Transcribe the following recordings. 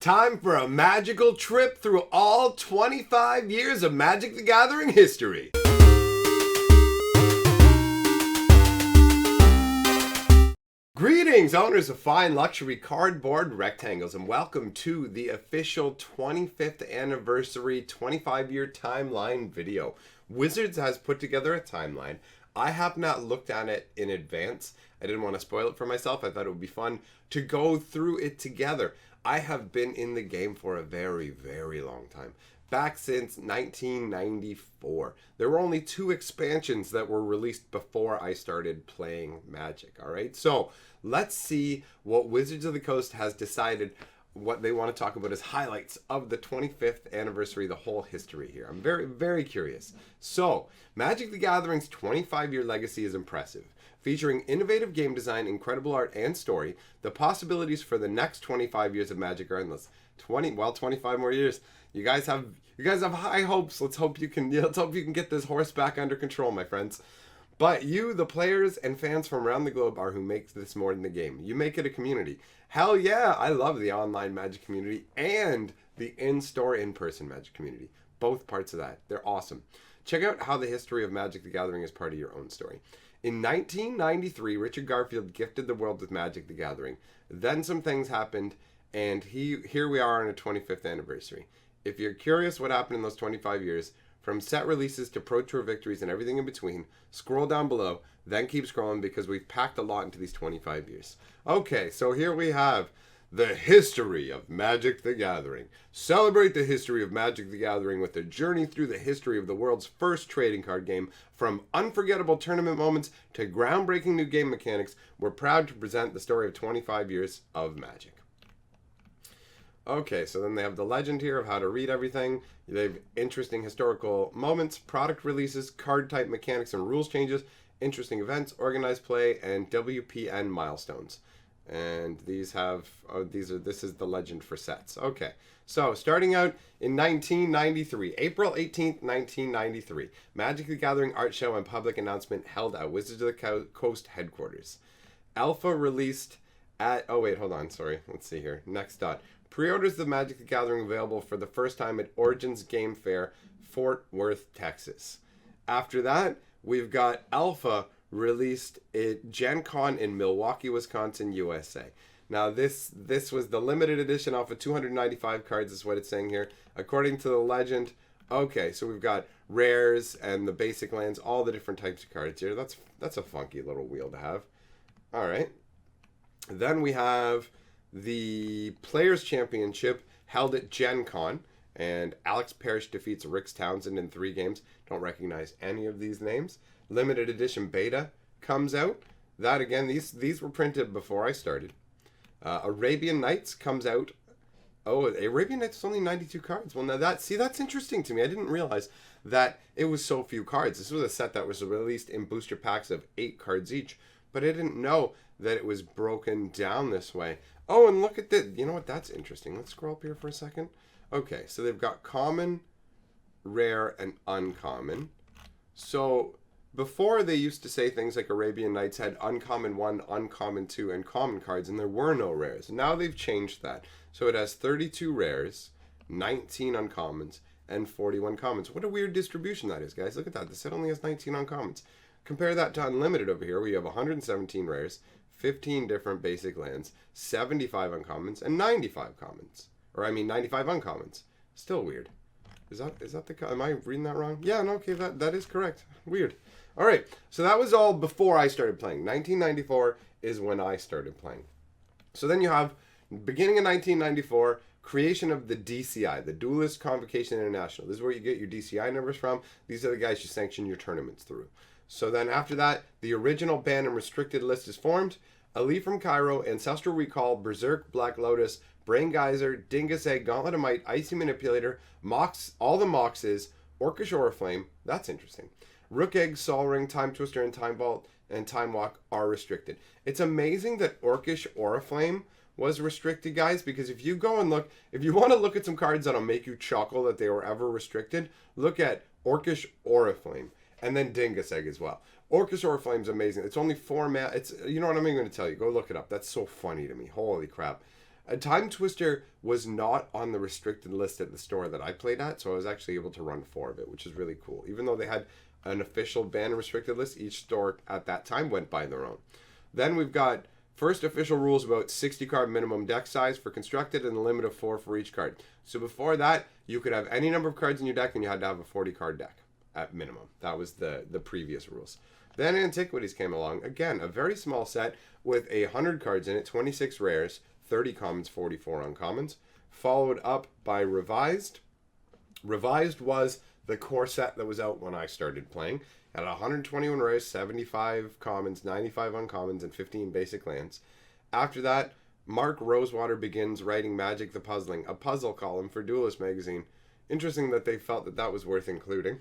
Time for a magical trip through all 25 years of Magic the Gathering history. Greetings, owners of fine luxury cardboard rectangles, and welcome to the official 25th anniversary 25-year timeline video. Wizards has put together a timeline. I have not looked at it in advance. I didn't want to spoil it for myself. I thought it would be fun to go through it together. I have been in the game for a very, very long time. Back since 1994. There were only 2 expansions that were released before I started playing Magic, alright? So, let's see what Wizards of the Coast has decided what they want to talk about as highlights of the 25th anniversary, the whole history here. I'm very, very curious. So, Magic the Gathering's 25-year legacy is impressive. Featuring innovative game design, incredible art, and story, the possibilities for the next 25 years of Magic are endless. 25 more years. You guys have high hopes. Let's hope you can get this horse back under control, my friends. But you, the players and fans from around the globe, are who makes this more than the game. You make it a community. Hell yeah, I love the online Magic community and the in-store, in-person Magic community. Both parts of that. They're awesome. Check out how the history of Magic the Gathering is part of your own story. In 1993, Richard Garfield gifted the world with Magic the Gathering. Then some things happened, and here we are on a 25th anniversary. If you're curious what happened in those 25 years, from set releases to Pro Tour victories and everything in between, scroll down below, then keep scrolling because we've packed a lot into these 25 years. Okay, so here we have the history of Magic the Gathering. Celebrate the history of Magic the Gathering with a journey through the history of the world's first trading card game. From unforgettable tournament moments to groundbreaking new game mechanics, we're proud to present the story of 25 years of Magic. Okay, so then they have the legend here of how to read everything. They have interesting historical moments, product releases, card type mechanics and rules changes, interesting events, organized play, and WPN milestones. And these have, this is the legend for sets. Okay, so starting out in 1993, April 18th, 1993, Magic the Gathering art show and public announcement held at Wizards of the Coast headquarters. Alpha released at, oh wait, hold on, sorry, let's see here, next dot. Pre-orders of Magic the Gathering available for the first time at Origins Game Fair, Fort Worth, Texas. After that, we've got Alpha released at Gen Con in Milwaukee, Wisconsin, USA. Now, this was the limited edition off of 295 cards, is what it's saying here. According to the legend, okay, so we've got rares and the basic lands, all the different types of cards here. That's a funky little wheel to have. All right. Then we have the Players' Championship held at Gen Con, and Alex Parrish defeats Rick Townsend in 3 games. Don't recognize any of these names. Limited edition beta comes out. That again, these were printed before I started. Arabian Nights comes out. Oh, Arabian Nights is only 92 cards. Well, now that's interesting to me. I didn't realize that it was so few cards. This was a set that was released in booster packs of 8 cards each, but I didn't know that it was broken down this way. Oh, and look at this. You know what? That's interesting. Let's scroll up here for a second. Okay, so they've got common, rare, and uncommon. So before they used to say things like Arabian Nights had uncommon 1, uncommon 2, and common cards, and there were no rares. Now they've changed that. So it has 32 rares, 19 uncommons, and 41 commons. What a weird distribution that is, guys. Look at that. The set only has 19 uncommons. Compare that to Unlimited over here. We have 117 rares, 15 different basic lands, 75 uncommons, and 95 commons. Or 95 uncommons. Still weird. Is that the, am I reading that wrong? Yeah, no, okay, that is correct. Weird. All right, so that was all before I started playing. 1994 is when I started playing. So then you have, beginning of 1994, creation of the DCI, the Duelist Convocation International. This is where you get your DCI numbers from. These are the guys you sanction your tournaments through. So then after that, the original banned and restricted list is formed. Ali from Cairo, Ancestral Recall, Berserk, Black Lotus, Brain Geyser, Dingus Egg, Gauntlet of Might, Icy Manipulator, Mox, all the Moxes, Orcish Oriflame, that's interesting. Rook Egg, Sol Ring, Time Twister, and Time Vault, and Time Walk are restricted. It's amazing that Orcish Oriflame was restricted, guys, because if you go and look, if you want to look at some cards that'll make you chuckle that they were ever restricted, look at Orcish Oriflame. And then Dingus Egg as well. Orcish Oriflame's amazing. It's only 4 mana. It's, you know what I'm even going to tell you. Go look it up. That's so funny to me. Holy crap. A Time Twister was not on the restricted list at the store that I played at, so I was actually able to run 4 of it, which is really cool. Even though they had an official ban and restricted list, each store at that time went by their own. Then we've got first official rules about 60 card minimum deck size for constructed and a limit of 4 for each card. So before that, you could have any number of cards in your deck and you had to have a 40 card deck at minimum. That was the previous rules. Then Antiquities came along. Again, a very small set with 100 cards in it, 26 rares, 30 commons, 44 uncommons. Followed up by Revised. Revised was the core set that was out when I started playing. At 121 rares, 75 commons, 95 uncommons, and 15 basic lands. After that, Mark Rosewater begins writing Magic the Puzzling, a puzzle column for Duelist magazine. Interesting that they felt that that was worth including.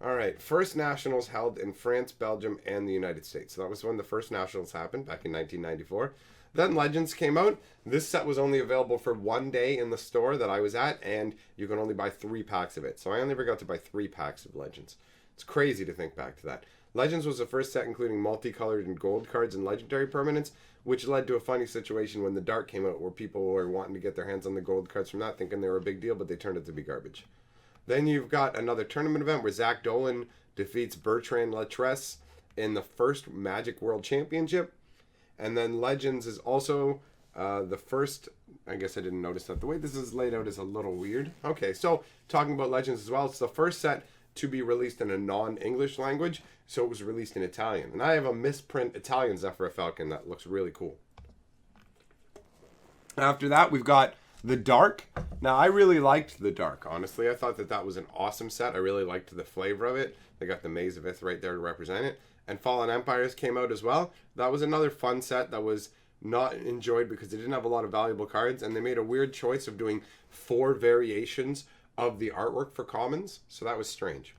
Alright, first nationals held in France, Belgium, and the United States. So that was when the first nationals happened, back in 1994. Then Legends came out. This set was only available for 1 day in the store that I was at, and you can only buy 3 packs of it. So I only ever got to buy 3 packs of Legends. It's crazy to think back to that. Legends was the first set including multicolored and gold cards and legendary permanents, which led to a funny situation when the Dark came out where people were wanting to get their hands on the gold cards from that, thinking they were a big deal, but they turned out to be garbage. Then you've got another tournament event where Zach Dolan defeats Bertrand Latresse in the first Magic World Championship. And then Legends is also the first... I guess I didn't notice that. The way this is laid out is a little weird. Okay, so talking about Legends as well, it's the first set to be released in a non-English language, so it was released in Italian. And I have a misprint Italian Zephyr Falcon that looks really cool. After that, we've got The Dark. Now, I really liked The Dark, honestly. I thought that that was an awesome set. I really liked the flavor of it. They got the Maze of Ith right there to represent it. And Fallen Empires came out as well. That was another fun set that was not enjoyed because they didn't have a lot of valuable cards, and they made a weird choice of doing 4 variations of the artwork for commons, so that was strange.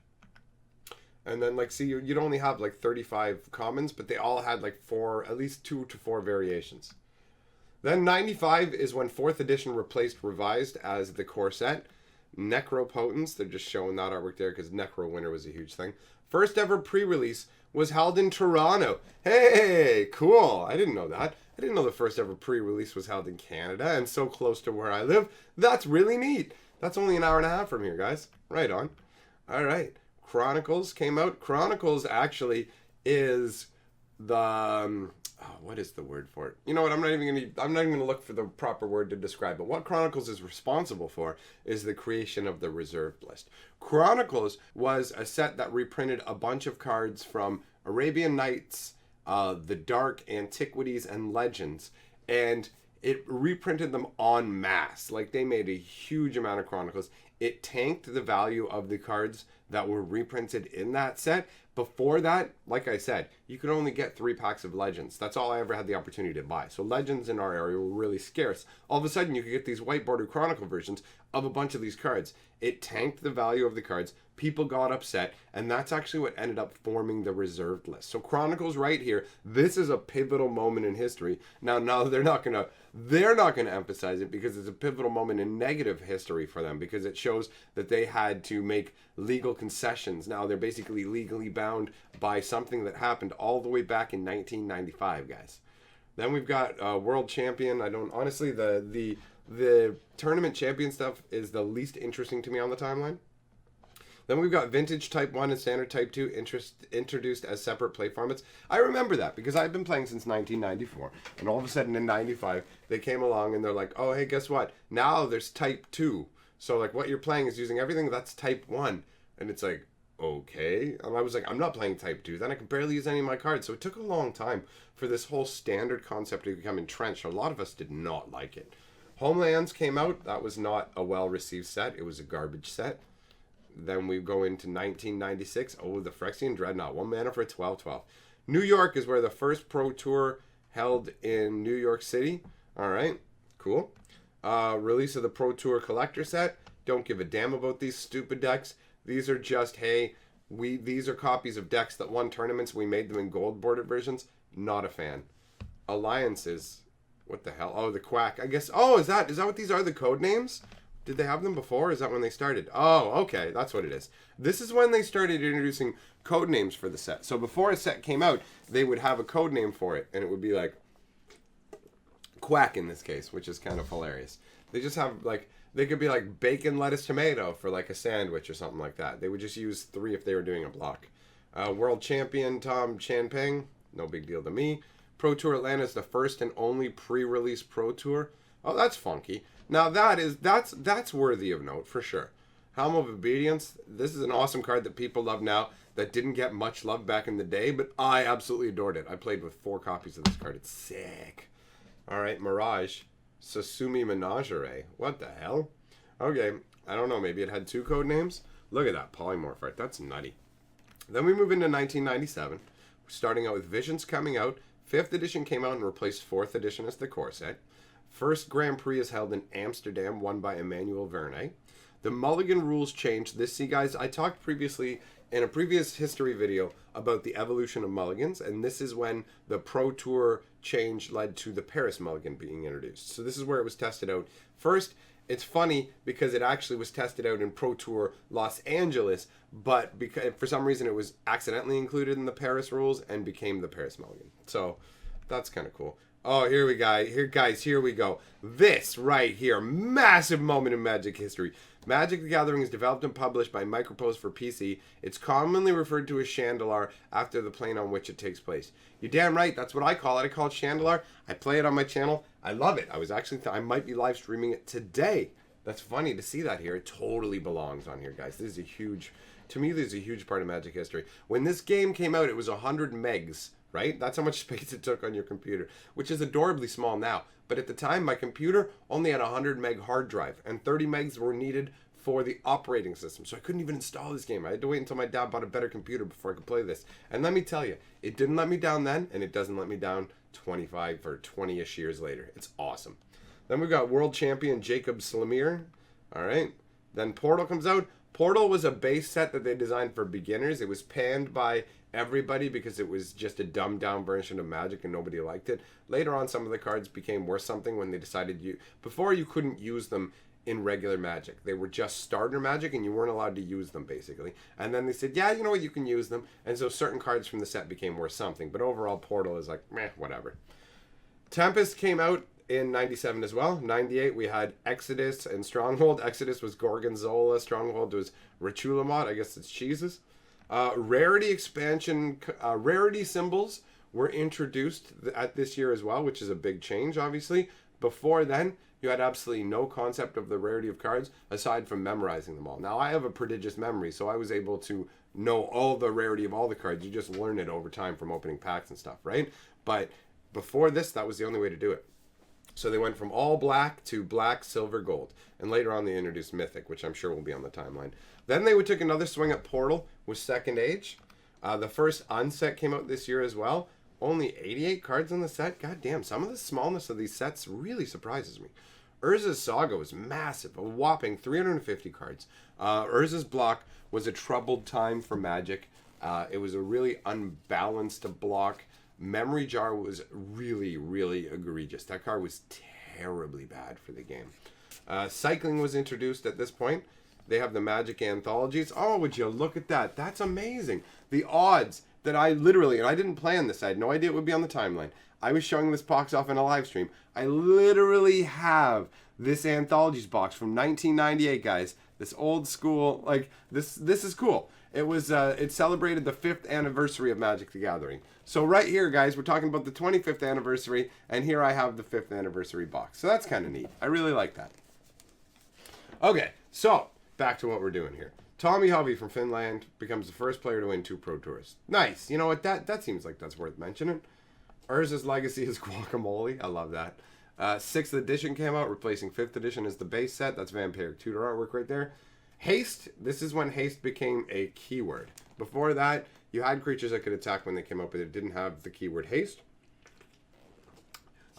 And then, like, see, you'd only have like 35 commons, but they all had like 4, at least 2 to 4 variations. Then 95 is when 4th edition replaced Revised as the core set. Necropotence, they're just showing that artwork there because Necro Winter was a huge thing. First ever pre-release was held in Toronto. Hey, cool. I didn't know that. I didn't know the first ever pre-release was held in Canada and so close to where I live. That's really neat. That's only an hour and a half from here, guys. Right on. All right. Chronicles came out. Chronicles actually is the... what is the word for it? You know what? I'm not even gonna look for the proper word to describe it. What Chronicles is responsible for is the creation of the reserved list. Chronicles was a set that reprinted a bunch of cards from Arabian Nights, The Dark, Antiquities, and Legends, and it reprinted them en masse. Like, they made a huge amount of Chronicles. It tanked the value of the cards that were reprinted in that set. Before that, like I said, you could only get 3 packs of Legends. That's all I ever had the opportunity to buy. So Legends in our area were really scarce. All of a sudden, you could get these white border Chronicle versions of a bunch of these cards. It tanked the value of the cards. People got upset, and that's actually what ended up forming the reserved list. So Chronicles right here, this is a pivotal moment in history. Now they're not gonna emphasize it because it's a pivotal moment in negative history for them, because it shows that they had to make legal concessions. Now they're basically legally bound by something that happened all the way back in 1995, guys. Then we've got World Champion. I don't honestly, the tournament champion stuff is the least interesting to me on the timeline. Then we've got Vintage Type 1 and Standard Type 2 introduced as separate play formats. I remember that because I've been playing since 1994. And all of a sudden in 95, they came along and they're like, oh, hey, guess what? Now there's Type 2. So, like, what you're playing is using everything that's Type 1. And it's like, okay. And I was like, I'm not playing Type 2. Then I could barely use any of my cards. So it took a long time for this whole standard concept to become entrenched. A lot of us did not like it. Homelands came out. That was not a well-received set. It was a garbage set. Then we go into 1996. Oh, the Phyrexian Dreadnought. 1 mana for a 12/12. New York is where the first Pro Tour held in New York City. All right. Cool. Release of the Pro Tour Collector set. Don't give a damn about these stupid decks. These are just, hey, these are copies of decks that won tournaments. We made them in gold bordered versions. Not a fan. Alliances. What the hell? Oh, the Quack. I guess. Oh, is that what these are? The code names? Did they have them before? Is that when they started? Oh, okay. That's what it is. This is when they started introducing code names for the set. So before a set came out, they would have a code name for it. And it would be like Quack in this case, which is kind of hilarious. They just have, like, they could be like bacon, lettuce, tomato for like a sandwich or something like that. They would just use 3 if they were doing a block. World Champion Tom Chanping, no big deal to me. Pro Tour Atlanta is the first and only pre-release Pro Tour. Oh, that's funky. Now that's worthy of note for sure. Helm of Obedience. This is an awesome card that people love now that didn't get much love back in the day, but I absolutely adored it. I played with 4 copies of this card. It's sick. All right, Mirage. Sasumi Menagerie. What the hell? Okay, I don't know. Maybe it had 2 code names. Look at that polymorph art. That's nutty. Then we move into 1997. Starting out with Visions coming out. 5th edition came out and replaced 4th edition as the core set. First Grand Prix is held in Amsterdam, won by Emmanuel Verne. The Mulligan rules changed. This, see guys, I talked previously in a previous history video about the evolution of mulligans, and this is when the Pro Tour change led to the Paris Mulligan being introduced. So this is where it was tested out. First, it's funny because it actually was tested out in Pro Tour Los Angeles, but because for some reason it was accidentally included in the Paris rules and became the Paris Mulligan. So that's kind of cool. Oh, here we go. Here we go. This right here, massive moment in Magic history. Magic the Gathering is developed and published by Microprose for PC. It's commonly referred to as Chandalar after the plane on which it takes place. You're damn right, that's what I call it. I call it Chandalar. I play it on my channel. I love it. I might be live streaming it today. That's funny to see that here. It totally belongs on here, guys. This is a huge, to me, this is a huge part of Magic history. When this game came out, it was 100 megs, right? That's how much space it took on your computer, which is adorably small now. But at the time, my computer only had a 100 meg hard drive, and 30 megs were needed for the operating system. So I couldn't even install this game. I had to wait until my dad bought a better computer before I could play this. And let me tell you, it didn't let me down then, and it doesn't let me down 25 or 20-ish years later. It's awesome. Then we've got World Champion Jacob Slamir. All right. Then Portal comes out. Portal was a base set that they designed for beginners. It was panned by everybody because it was just a dumbed down version of Magic and nobody liked it. Later on, some of the cards became worth something when they decided before you couldn't use them in regular Magic. They were just starter Magic and you weren't allowed to use them basically. And then they said, yeah, you know what, you can use them. And so certain cards from the set became worth something. But overall, Portal is like, meh, whatever. Tempest came out in 97 as well. 98 we had Exodus and Stronghold. Exodus was Gorgonzola. Stronghold was Richulamot. I guess it's cheeses. Rarity expansion, rarity symbols were introduced at this year as well, which is a big change, obviously. Before then, you had absolutely no concept of the rarity of cards aside from memorizing them all. Now, I have a prodigious memory, so I was able to know all the rarity of all the cards. You just learn it over time from opening packs and stuff, right? But before this, that was the only way to do it. So they went from all black to black, silver, gold. And later on they introduced Mythic, which I'm sure will be on the timeline. Then they would take another swing at Portal with Second Age. The first unset came out this year as well. Only 88 cards in the set. God damn, some of the smallness of these sets really surprises me. Urza's Saga was massive, a whopping 350 cards. Urza's block was a troubled time for Magic. It was a really unbalanced block. Memory Jar was really, really egregious. That card was terribly bad for the game. Cycling was introduced at this point. They have the Magic Anthologies. Oh, would you look at that? That's amazing. The odds that I literally, and I didn't plan this, I had no idea it would be on the timeline. I was showing this box off in a live stream. I literally have this Anthologies box from 1998, guys. This old school, like, this is cool. It was, it celebrated the 5th anniversary of Magic the Gathering. So right here, guys, we're talking about the 25th anniversary, and here I have the 5th anniversary box. So that's kind of neat. I really like that. Okay, so back to what we're doing here. Tommy Hovey from Finland becomes the first player to win 2 Pro Tours. Nice. You know what? That seems like that's worth mentioning. Urza's Legacy is Guacamole. I love that. 6th edition came out, replacing 5th edition as the base set. That's Vampiric Tutor artwork right there. Haste. This is when haste became a keyword. Before that, you had creatures that could attack when they came up, but it didn't have the keyword haste.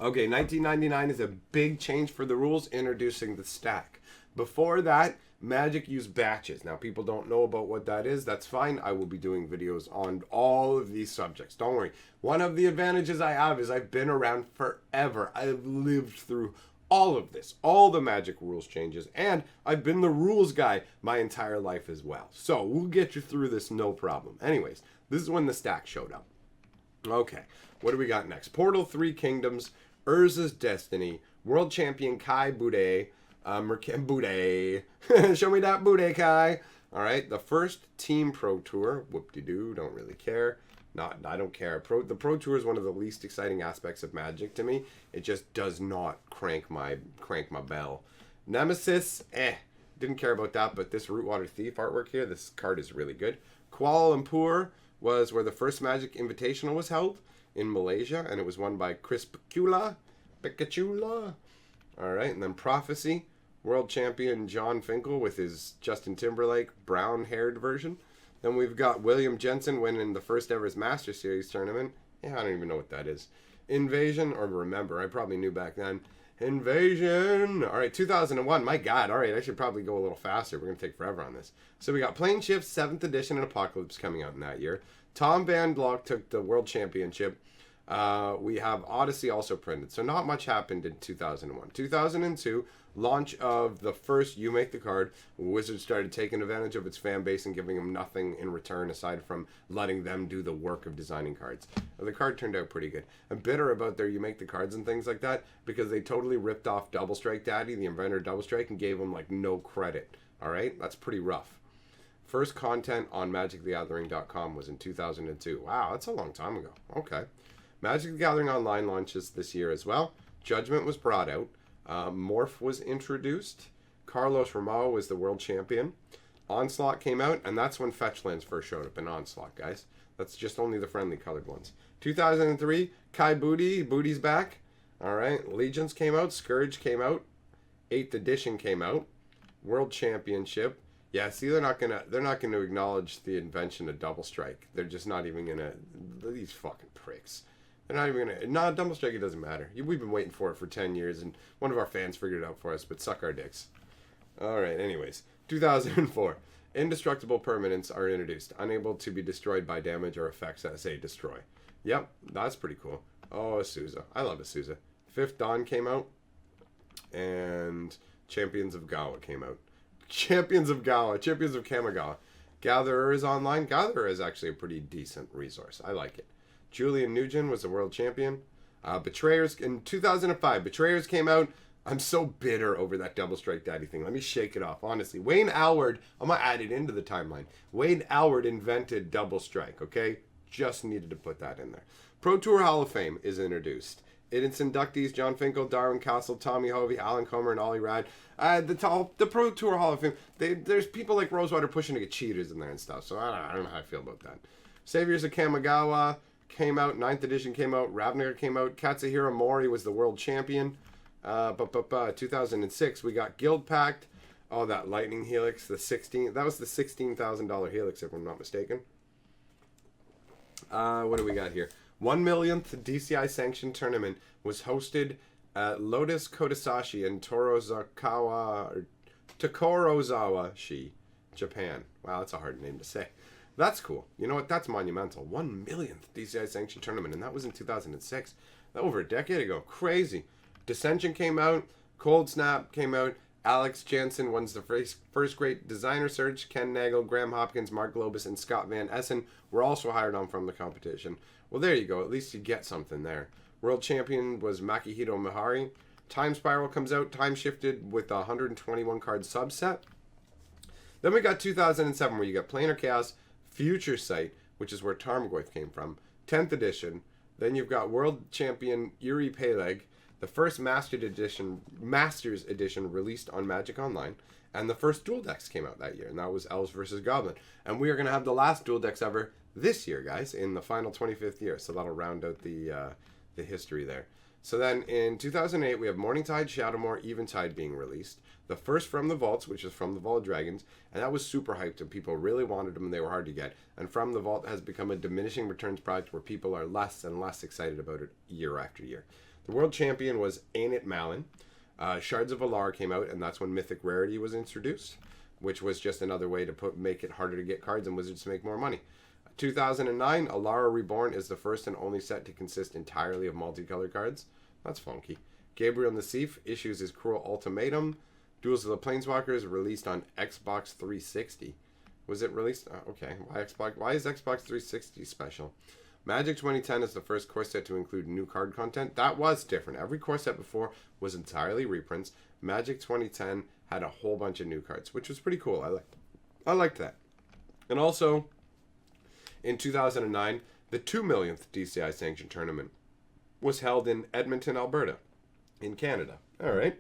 Okay, 1999 is a big change for the rules, introducing the stack. Before that, Magic used batches. Now, people don't know about what that is. That's fine. I will be doing videos on all of these subjects. Don't worry. One of the advantages I have is I've been around forever. I've lived through all of this, all the Magic rules changes, and I've been the rules guy my entire life as well. So we'll get you through this, no problem. Anyways, this is when the stack showed up. Okay, what do we got next? Portal 3 Kingdoms Urza's Destiny, World Champion Kai Bude, Bude. Show me that Bude, Kai. All right, the first Team Pro Tour. Whoop-de-doo, don't really care. I don't care. The Pro Tour is one of the least exciting aspects of Magic to me. It just does not crank my bell. Nemesis, didn't care about that, but this Rootwater Thief artwork here, this card is really good. Kuala Lumpur was where the first Magic Invitational was held in Malaysia, and it was won by Chris Picula. All right, and then Prophecy, world champion John Finkel with his Justin Timberlake brown-haired version. Then we've got William Jensen winning the first ever Master Series tournament. Yeah, I don't even know what that is. Invasion, or Remember, I probably knew back then. Invasion. All right, 2001. My God. All right, I should probably go a little faster. We're going to take forever on this. So we got Plane Shift 7th edition and Apocalypse coming out in that year. Tom Van Glock took the World Championship. We have Odyssey also printed. So not much happened in 2001. 2002, launch of the first You Make the Card. Wizards started taking advantage of its fan base and giving them nothing in return aside from letting them do the work of designing cards. The card turned out pretty good. I'm bitter about their You Make the Cards and things like that because they totally ripped off Double Strike Daddy, the inventor of Double Strike, and gave him like no credit. All right? That's pretty rough. First content on MagicTheGathering.com was in 2002. Wow, that's a long time ago. Okay. Magic the Gathering Online launches this year as well. Judgment was brought out. Morph was introduced. Carlos Ramao was the world champion. Onslaught came out, and that's when Fetchlands first showed up in Onslaught, guys. That's just only the friendly colored ones. 2003, Kai Booty's back. All right, Legions came out. Scourge came out. 8th edition came out. World Championship. Yeah, see, they're not gonna acknowledge the invention of Double Strike. They're just not even gonna. These fucking pricks. They're not even gonna. No, Double Strike, it doesn't matter. We've been waiting for it for 10 years, and one of our fans figured it out for us, but suck our dicks. All right, anyways. 2004. Indestructible permanents are introduced. Unable to be destroyed by damage or effects that say destroy. Yep, that's pretty cool. Oh, Azusa. I love Azusa. 5th Dawn came out, and Champions of Gawa came out. Champions of Kamigawa. Gatherer is online. Gatherer is actually a pretty decent resource. I like it. Julian Nugent was the world champion. Betrayers in 2005. Betrayers came out. I'm so bitter over that Double Strike Daddy thing. Let me shake it off, honestly. Wayne Allward, I'm going to add it into the timeline. Wayne Allward invented Double Strike, okay? Just needed to put that in there. Pro Tour Hall of Fame is introduced. Its inductees, John Finkel, Darwin Castle, Tommy Hovey, Alan Comer, and Ollie Rad. The Pro Tour Hall of Fame, there's people like Rosewater pushing to get cheaters in there and stuff, so I don't know how I feel about that. Saviors of Kamigawa came out. 9th edition came out. Ravnica came out. Katsuhiro Mori was the world champion. 2006, we got Guild Pact. Oh, that Lightning Helix, that was the $16,000 Helix, if I'm not mistaken. What do we got here? 1 millionth DCI sanctioned tournament was hosted at Lotus Kodasashi in Tokorozawa-shi, Japan. Wow, that's a hard name to say. That's cool. You know what? That's monumental. 1 millionth DCI sanctioned tournament, and that was in 2006. Over a decade ago. Crazy. Dissension came out. Cold Snap came out. Alex Jansen wins the first great designer search. Ken Nagel, Graham Hopkins, Mark Globus, and Scott Van Essen were also hired on from the competition. Well, there you go. At least you get something there. World champion was Makihito Mihari. Time Spiral comes out. Time shifted with a 121 card subset. Then we got 2007 where you got Planar Chaos, Future Sight, which is where Tarmogoyf came from. 10th edition. Then you've got World Champion Yuri Peleg. The first Masters edition released on Magic Online, and the first dual decks came out that year, and that was Elves versus Goblin. And we are going to have the last dual decks ever this year, guys, in the final 25th year. So that'll round out the history there. So then in 2008, we have Morningtide, Shadowmoor, Eventide being released. The first From the Vaults, which is From the Vault of Dragons, and that was super hyped, and people really wanted them, and they were hard to get. And From the Vault has become a diminishing returns product where people are less and less excited about it year after year. The world champion was Ain't It Malin. Shards of Alar came out, and that's when Mythic Rarity was introduced, which was just another way to make it harder to get cards and Wizards to make more money. 2009, Alara Reborn is the first and only set to consist entirely of multicolored cards. That's funky. Gabriel Nassif issues his Cruel Ultimatum. Duels of the Planeswalkers released on Xbox 360. Was it released? Okay, why is Xbox 360 special? Magic 2010 is the first core set to include new card content. That was different. Every core set before was entirely reprints. Magic 2010 had a whole bunch of new cards, which was pretty cool. I liked that. And also, in 2009, the 2 millionth DCI sanctioned tournament was held in Edmonton, Alberta, in Canada. All right.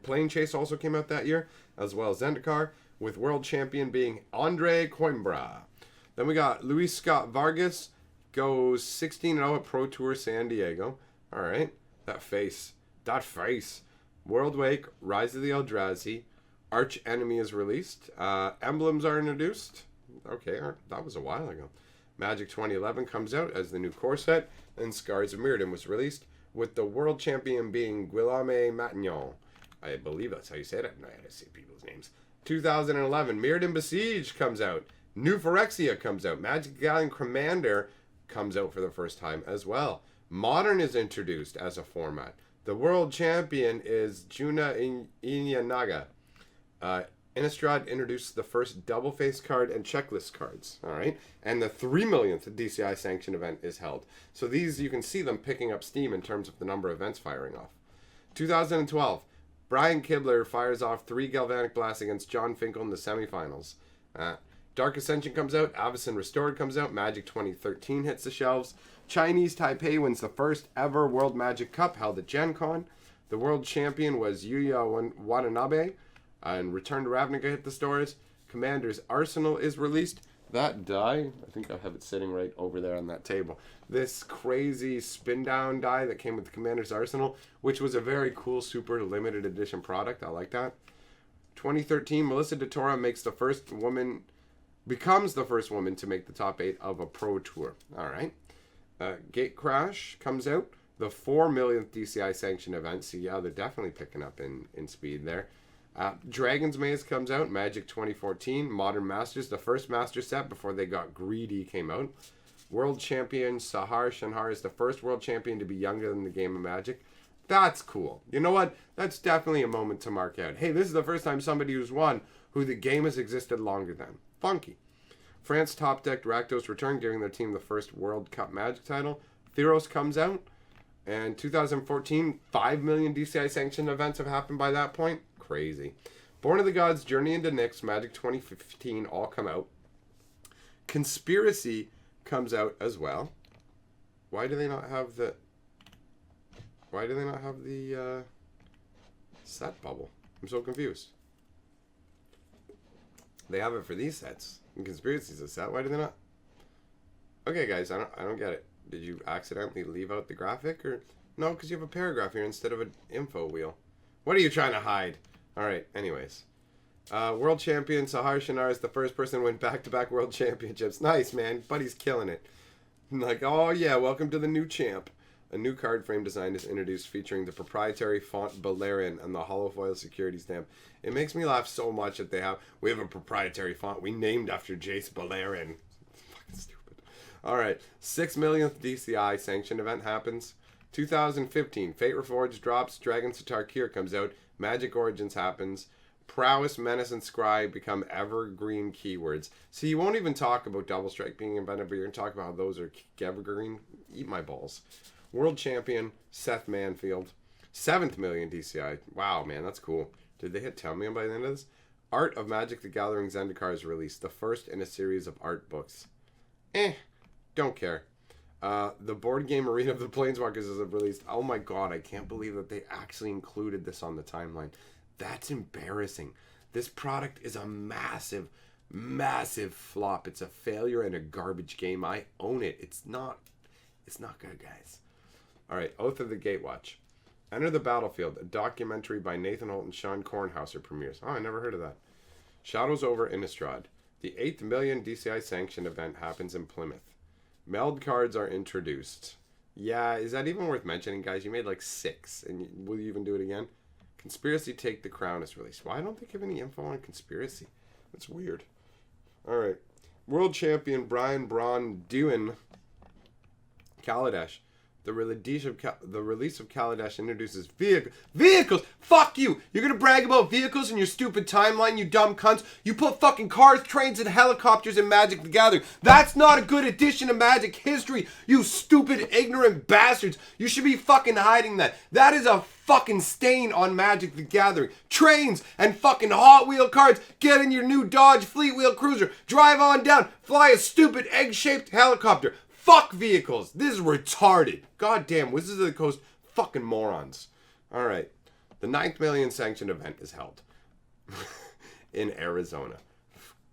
Plane Chase also came out that year, as well as Zendikar, with world champion being Andre Coimbra. Then we got Luis Scott Vargas, goes 16-0 at Pro Tour San Diego. All right. That face. World Wake, Rise of the Eldrazi, Arch Enemy is released. Emblems are introduced. Okay, that was a while ago. Magic 2011 comes out as the new core set, and Scars of Mirrodin was released, with the world champion being Guillaume Matignon. I believe that's how you say it. I don't know how to say people's names. 2011, Mirrodin Besieged comes out. New Phyrexia comes out. Magic the Gathering Commander comes out for the first time as well. Modern is introduced as a format. The world champion is Juna Inyanaga. Innistrad introduced the first double face card and checklist cards. All right. And the 3 millionth DCI sanction event is held. So these, you can see them picking up steam in terms of the number of events firing off. 2012, Brian Kibler fires off 3 Galvanic Blasts against John Finkel in the semifinals. Dark Ascension comes out. Avacyn Restored comes out. Magic 2013 hits the shelves. Chinese Taipei wins the first ever World Magic Cup held at Gen Con. The world champion was Yuya Watanabe. And Return to Ravnica hit the stores. Commander's Arsenal is released. That die, I think I have it sitting right over there on that table. This crazy spin down die that came with the Commander's Arsenal, which was a very cool, super limited edition product. I like that. 2013, Melissa DeTora becomes the first woman to make the top 8 of a Pro Tour. All right. Gate Crash comes out. The 4 millionth DCI sanctioned event. So yeah, they're definitely picking up in speed there. Dragon's Maze comes out. Magic 2014. Modern Masters, the first Master set before they got greedy, came out. World Champion Sahar Shanhar is the first world champion to be younger than the game of Magic. That's cool. You know what? That's definitely a moment to mark out. Hey, this is the first time somebody who's won who the game has existed longer than. Funky. France top-decked Rakdos return, giving their team the first World Cup Magic title. Theros comes out. And 2014, 5 million DCI sanctioned events have happened by that point. Crazy. Born of the Gods, Journey into Nyx, Magic 2015 all come out. Conspiracy comes out as well. Why do they not have the set bubble? I'm so confused. They have it for these sets. And Conspiracy's a set. Why do they not? Okay, guys, I don't get it. Did you accidentally leave out the graphic, or no? Because you have a paragraph here instead of an info wheel. What are you trying to hide? All right. Anyways, world champion Sahar Shanhar is the first person to win back-to-back world championships. Nice, man. Buddy's killing it. Like, oh yeah, welcome to the new champ. A new card frame design is introduced featuring the proprietary font Balerion and the holofoil security stamp. It makes me laugh so much that we have a proprietary font we named after Jace Balerion. Fucking stupid. All right, 6 millionth DCI sanctioned event happens. 2015, Fate Reforged drops. Dragon Tarkir comes out. Magic Origins happens. Prowess, Menace, and Scry become evergreen keywords. So you won't even talk about Double Strike being invented, but you're going to talk about how those are evergreen. Eat my balls. World Champion, Seth Manfield. 7th million DCI. Wow, man, that's cool. Did they hit 10 million by the end of this? Art of Magic the Gathering Zendikar is released. The first in a series of art books. Don't care. The board game Arena of the Planeswalkers is released. Oh my god, I can't believe that they actually included this on the timeline. That's embarrassing. This product is a massive, massive flop. It's a failure and a garbage game. I own it. It's not good, guys. Alright, Oath of the Gatewatch. Enter the Battlefield, a documentary by Nathan Holt and Sean Kornhauser premieres. Oh, I never heard of that. Shadows over Innistrad. The 8th million DCI sanctioned event happens in Plymouth. Meld cards are introduced. Yeah, is that even worth mentioning, guys? You made like 6, and will you even do it again? Conspiracy Take the Crown is released. Why don't they give any info on Conspiracy? That's weird. Alright. World Champion Brian Braun Dewan Kaladesh The release of Kaladesh introduces vehicles. Fuck you. You're gonna brag about vehicles in your stupid timeline, you dumb cunts. You put fucking cars, trains, and helicopters in Magic the Gathering. That's not a good addition to Magic history, you stupid, ignorant bastards. You should be fucking hiding that. That is a fucking stain on Magic the Gathering. Trains and fucking Hot Wheel cards. Get in your new Dodge Fleet Wheel Cruiser. Drive on down. Fly a stupid egg-shaped helicopter. Fuck vehicles. This is retarded. Goddamn, Wizards of the Coast fucking morons. Alright. The 9th Million Sanctioned event is held in Arizona.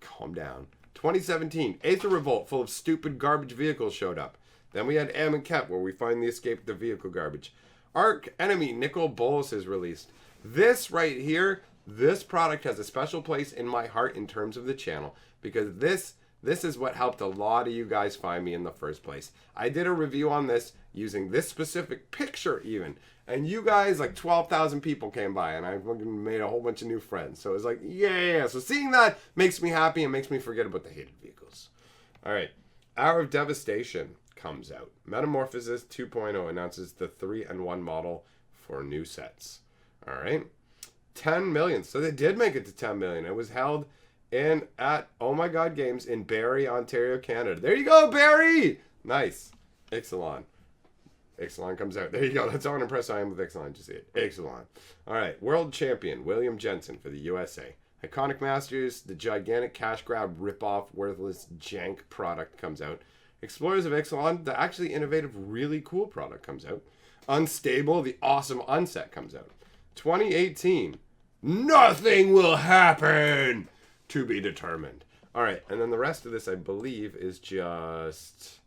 Calm down. 2017, Aether Revolt full of stupid garbage vehicles showed up. Then we had Amonkhet where we finally escaped the vehicle garbage. Arc Enemy Nicol Bolas is released. This right here, this product has a special place in my heart in terms of the channel because this is what helped a lot of you guys find me in the first place. I did a review on this using this specific picture even. And you guys, like 12,000 people came by and I fucking made a whole bunch of new friends. So it was like, yeah. So seeing that makes me happy and makes me forget about the hated vehicles. All right. Hour of Devastation comes out. Metamorphosis 2.0 announces the 3-in-1 model for new sets. All right. 10 million. So they did make it to 10 million. It was held at Oh My God Games in Barrie, Ontario, Canada. There you go, Barrie! Nice. Ixalan. Ixalan comes out. There you go. That's how impressed I am with Ixalan. Just see it. Ixalan. All right. World Champion William Jensen for the USA. Iconic Masters, the gigantic cash grab rip-off worthless jank product comes out. Explorers of Ixalan, the actually innovative, really cool product comes out. Unstable, the awesome unset comes out. 2018, Nothing Will Happen! To be determined. All right, and then the rest of this, I believe, is just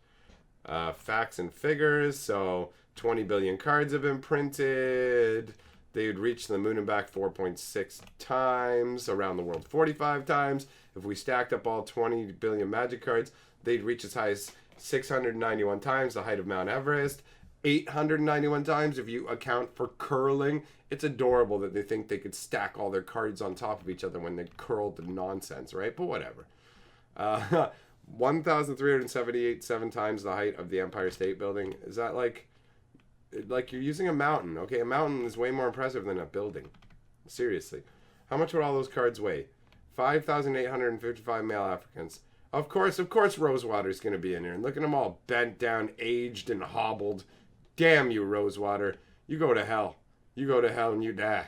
facts and figures. So 20 billion cards have been printed. They would reach the moon and back 4.6 times, around the world 45 times. If we stacked up all 20 billion Magic cards, they'd reach as high as 691 times, the height of Mount Everest. 891 times if you account for curling. It's adorable that they think they could stack all their cards on top of each other when they curled the nonsense, right? But whatever. 1,378 times the height of the Empire State Building. Is that like you're using a mountain? Okay, a mountain is way more impressive than a building. Seriously. How much would all those cards weigh? 5,855 male Africans. Of course, Rosewater's going to be in here. And look at them all bent down, aged, and hobbled. Damn you, Rosewater. You go to hell. You go to hell and you die.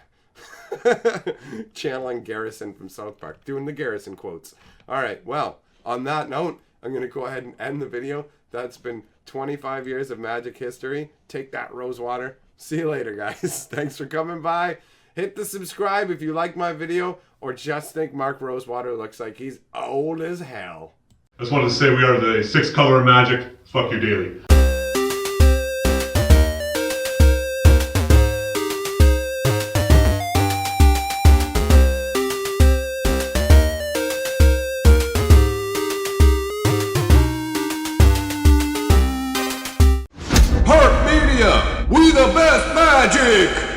Channeling Garrison from South Park. Doing the Garrison quotes. All right, well, on that note, I'm going to go ahead and end the video. That's been 25 years of Magic history. Take that, Rosewater. See you later, guys. Thanks for coming by. Hit the subscribe if you like my video or just think Mark Rosewater looks like he's old as hell. I just wanted to say we are the 6-color Magic. Fuck you daily. We the best Magic!